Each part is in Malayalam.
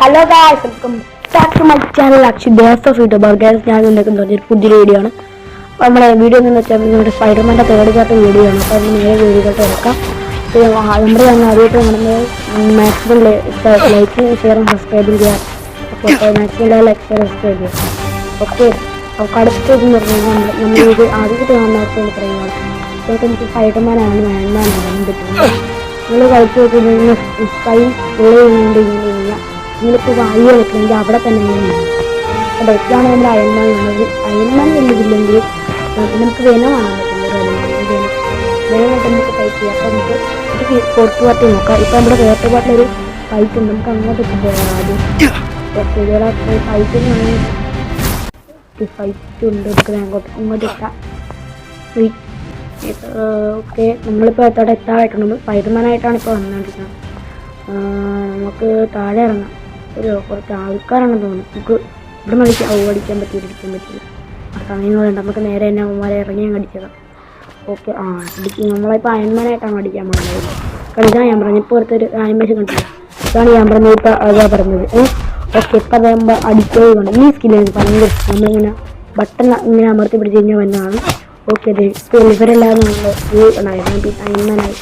Hello guys, welcome back to my channel Akshay days of YouTube. Guys, ഞാൻ നിൽക്കുന്ന ഒരു പുതിയ വീഡിയോ ആണ്. നമ്മുടെ വീഡിയോ എന്ന് വെച്ചാൽ നമ്മുടെ സ്പൈഡർമാൻ്റെ തേർഡ് പാർട്ട് വീഡിയോ ആണ്. അപ്പോൾ അതിന് നേരെ വീഡിയോയിലോട്ട് എടുക്കാം. നമ്മുടെ ചാനൽ ആദ്യമായിട്ട് കാണുന്നത് മാക്സിമം ലൈക്ക് ഷെയറും സബ്സ്ക്രൈബും ചെയ്യാം. Okay, maximum like share subscribe ചെയ്യാം. ഓക്കെ, അടുത്തതെന്ന് പറഞ്ഞാൽ നമ്മൾ ഇത് ആദ്യമായിട്ട് കാണുന്നവർക്കാണ് പറയുന്നത്. അപ്പോൾ എനിക്ക് സ്പൈഡർമാനാണ് വേണ്ടാനാണ് പറ്റുന്നത്. നിങ്ങൾ കളിച്ച് നോക്കുന്നത് സ്പൈ ഉള്ളുണ്ട് ഇങ്ങനെയിപ്പോൾ വായു കളിക്കണമെങ്കിൽ അവിടെ തന്നെ അപ്പോൾ ഇതാണ് നമ്മുടെ അയൺമാൻ ഉള്ളത്. അയൺമാൻ വലിയതില്ലെങ്കിൽ നമുക്ക് വെനമാണ് പറ്റുന്നത്. വെനമായിട്ട് നമുക്ക് ഫൈറ്റ് ചെയ്യാം. അപ്പോൾ നമുക്ക് ഫോർത്ത് പാർട്ടി നോക്കാം. ഇപ്പോൾ നമ്മുടെ ഫോർത്ത് പാർട്ടിലൊരു ഫൈറ്റ് ഉണ്ട്. നമുക്ക് അങ്ങോട്ട് പോകാം. ആദ്യം ഫൈറ്റ് ഉണ്ട്. നമുക്ക് ഇങ്ങോട്ട് എത്താം. ഓക്കെ, നമ്മളിപ്പോൾ എത്തോടെ എത്താറായിട്ടുണ്ട്. സ്പൈഡർമാനായിട്ടാണ് ഇപ്പോൾ വന്നുകൊണ്ടിരിക്കുന്നത്. നമുക്ക് താഴെ ഇറങ്ങാം. കുറച്ച് ആൾക്കാരാണെന്ന് തോന്നുന്നു. നമുക്ക് ഇവിടെ നിന്ന് അടിക്കാൻ പറ്റില്ല. ആ സമയം വേണ്ട, നമുക്ക് നേരെ തന്നെ അവന്മാരെ ഇറങ്ങി അടിച്ചതാണ്. ഓക്കെ, നമ്മളിപ്പോൾ അയൺമാനായിട്ടാണ് അടിക്കാൻ പോകുന്നത്. കളിക്കാൻ ഞാൻ പറഞ്ഞു. ഇപ്പോൾ അടുത്തൊരു ആനിമേഷൻ കണ്ടില്ല, ഇതാണ് ഞാൻ പറഞ്ഞത്. ഇപ്പോൾ അതാ പറഞ്ഞത്. ഓക്കെ, ഇപ്പം അതാകുമ്പോൾ അടിക്കുകയും വേണം. ഈ സ്കില്ലാണ് ഭയങ്കര ഇഷ്ടം. നമ്മളിങ്ങനെ ബട്ടൺ ഇങ്ങനെ അമർത്തി പിടിച്ച് കഴിഞ്ഞാൽ വന്നതാണ്. ഓക്കെ, ഇപ്പോൾ ഇവരെല്ലാം നമ്മൾ അയൺമാനായി.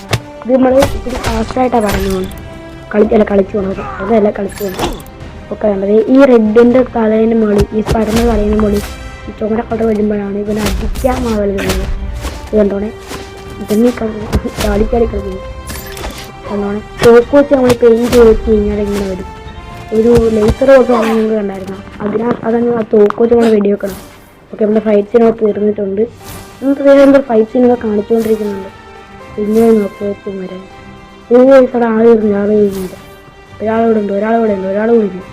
ഇത് നമ്മൾ ഇത്തിരി ഫാസ്റ്റായിട്ടാണ് പറഞ്ഞു കളിച്ചു പോകണത്. അതല്ല കളിച്ചു പോകണം. ഒക്കെ വേണ്ടത് ഈ റെഡിൻ്റെ തലേൻ്റെ മുകളിൽ, ഈ സ്പൈഡറിൻ്റെ തലേൻ്റെ മുകളിൽ ഈ ചുമര കളർ വരുമ്പോഴാണ് ഇവനെ അടിക്കാൻ മാവൽ വരുന്നത്. ഇത് കണ്ടോണേ, ഇതന്നെ ചാടി കളിക്കുന്നു. കണ്ടോണെ, ചോക്ക് വെച്ച് നമ്മൾ പെയിൻറ്റ് വെച്ച് കഴിഞ്ഞാൽ ഇങ്ങനെ വരും. ഒരു ലേസർ ഒക്കെ നിങ്ങൾക്ക് കണ്ടായിരുന്നു. അതാണ് ആ തോക്ക് വെച്ച് നമ്മൾ വെടിവെക്കണം. ഓക്കെ, നമ്മുടെ ഫൈറ്റ് സീനൊക്കെ തീർന്നിട്ടുണ്ട്. നമുക്ക് ഫൈറ്റ് സീനൊക്കെ കാണിച്ചുകൊണ്ടിരിക്കുന്നുണ്ട്. പിന്നെ നോക്കി വെച്ചും വരാൻ ഒരു വയസ്സോടെ ആൾ വരുന്നില്ല. ഒരാളോട് ഉണ്ട്.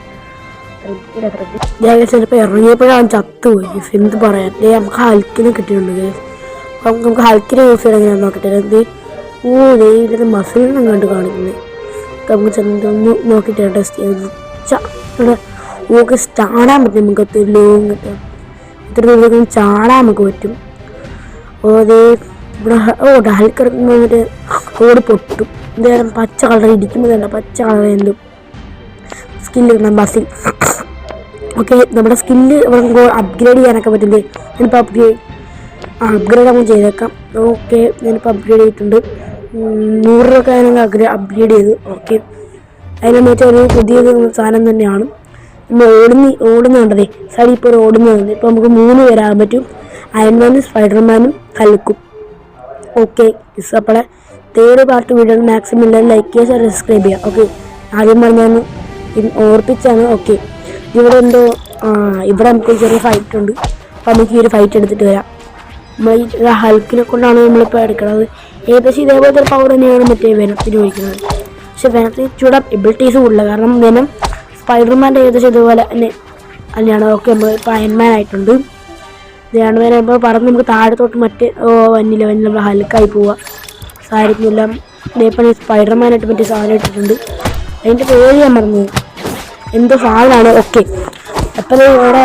ചിലപ്പോൾ ഇറങ്ങിയപ്പോഴാണ് ചത്തുപോയി. എന്ത് പറയാൻ, നമുക്ക് ഹൽക്കിനെ കിട്ടിയിട്ടുണ്ട്. അപ്പം നമുക്ക് ഹൽക്കിനെ യൂസ് ചെയ്യണം. ഞാൻ നോക്കട്ടെ. ദൈവം മസിലിനും കണ്ട് കാണിക്കുന്നത്. നമുക്ക് ചെന്നൊന്ന് നോക്കിയിട്ട് ടെസ്റ്റ് ചെയ്ത് നമുക്ക് ചാടാൻ പറ്റും. നമുക്ക് ലോങ് കിട്ടാം. ഇത്ര ദൂരം ചാടാൻ നമുക്ക് പറ്റും. ഇവിടെ ഹൽക്കിറങ്ങുന്നവര് ഓടി പൊട്ടും. എന്തായാലും പച്ച കളർ ഇടിക്കുമ്പോൾ തന്നെ പച്ച കളർ എന്തും സ്കില്ല് കിട്ടണം. മസിൽ. ഓക്കെ, നമ്മുടെ സ്കില്ല് നമുക്ക് അപ്ഗ്രേഡ് ചെയ്യാനൊക്കെ പറ്റുന്നത്. ഞാനിപ്പോൾ അപ്ഗ്രേഡ് നമുക്ക് ചെയ്തേക്കാം. ഓക്കെ, ഞാനിപ്പോൾ അപ്ഗ്രേഡ് ചെയ്തിട്ടുണ്ട്. 100 രൂപ ഞാനങ്ങ് അപ്ഗ്രേഡ് ചെയ്തു. ഓക്കെ, അതിനെന്ന് വെച്ചാൽ ഒരു പുതിയൊരു സാധനം തന്നെയാണ്. നമ്മൾ ഓടുന്നുണ്ടതേ സൈഡിൽ ഇപ്പോൾ ഓടുന്നുണ്ട്. ഇപ്പോൾ നമുക്ക് 3 പേരാകാൻ പറ്റും. അയൺമാനും സ്പൈഡർമാനും ഹൽക്കും. ഓക്കെ, അപ്പോളെ third part video maximum like ചെയ്യുക, സബ്സ്ക്രൈബ് ചെയ്യുക. ഓക്കെ, ആദ്യം പറഞ്ഞാൽ ഓർപ്പിച്ചാണ്. ഓക്കെ, ഇവിടെ എന്തോ ഇവിടെ നമുക്ക് ചെറിയ ഫൈറ്റ് ഉണ്ട്. അപ്പോൾ നമുക്ക് ഈ ഒരു ഫൈറ്റ് എടുത്തിട്ട് വരാം. നമ്മൾ ഈ ഹൽക്കിനെ കൊണ്ടാണ് നമ്മളിപ്പോൾ എടുക്കുന്നത്. ഏകദേശം ഇതേപോലത്തെ ഒരു പവർ തന്നെയാണ് മറ്റേ വെനത്തിന് ചോദിക്കുന്നത്. പക്ഷെ വെനത്തിന് ചൂടാ എബിലിറ്റീസ് കൂടുതലാണ്. കാരണം വെനം സ്പൈഡർമാൻ്റെ ഏകദേശം ഇതുപോലെ തന്നെയാണ്. ഓക്കെ, നമ്മൾ ഇപ്പോൾ അയൺമാൻ ആയിട്ടുണ്ട്. ഇതാണ് വരെ ഇപ്പോൾ പറഞ്ഞ് നമുക്ക് താഴത്തോട്ട് മറ്റേ വന്നില്ല നമ്മൾ ഹൽക്കായി പോവുക. സാരിക്കുന്നില്ല. ഇതേപോലെ സ്പൈഡർമാനായിട്ട് മറ്റേ സാധനം ഇട്ടിട്ടുണ്ട്. അതിൻ്റെ പേര് ഞാൻ പറഞ്ഞു, എന്തോ സാധനമാണ്. ഓക്കെ, അപ്പോൾ ഇവിടെ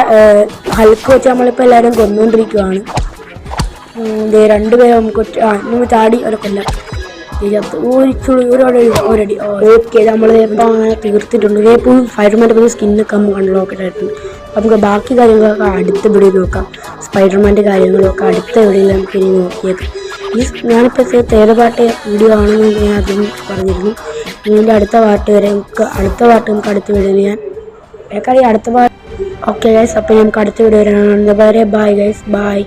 ഹൽക്ക് വെച്ച് നമ്മളിപ്പോൾ എല്ലാവരും കൊന്നുകൊണ്ടിരിക്കുകയാണ്. 2 പേരെ നമുക്ക് ചാടി അവരെ കൊല്ലാം. ഒരടി. ഓക്കെ, നമ്മൾ ഇപ്പോൾ തീർത്തിട്ടുണ്ട്. ഇതേപ്പോൾ സ്പൈഡർമാൻ്റെ പുതിയ സ്കിന്നൊക്കെ നമുക്ക് അൺലോക്കഡ് ആയിട്ടുണ്ട്. നമുക്ക് ബാക്കി കാര്യങ്ങളൊക്കെ അടുത്ത വീഡിയോയിൽ നോക്കാം. സ്പൈഡർമാൻ്റെ കാര്യങ്ങളൊക്കെ അടുത്ത വീഡിയോയിൽ നമുക്ക് ഇനി നോക്കിയേക്കാം. ഞാനിപ്പോൾ തേർഡ് പാർട്ട് വീഡിയോ ആണെന്ന് ഞാൻ അതും പറഞ്ഞിരുന്നു. ഇതിൻ്റെ അടുത്ത പാർട്ട് നമുക്ക് അടുത്ത വീഡിയോയിൽ ഞാൻ അടുത്ത പാർട്ട്. ഓക്കെ ഗൈസ്, അപ്പോൾ നമുക്ക് അടുത്ത വീഡിയോ വരാണ്. Bye guys, by.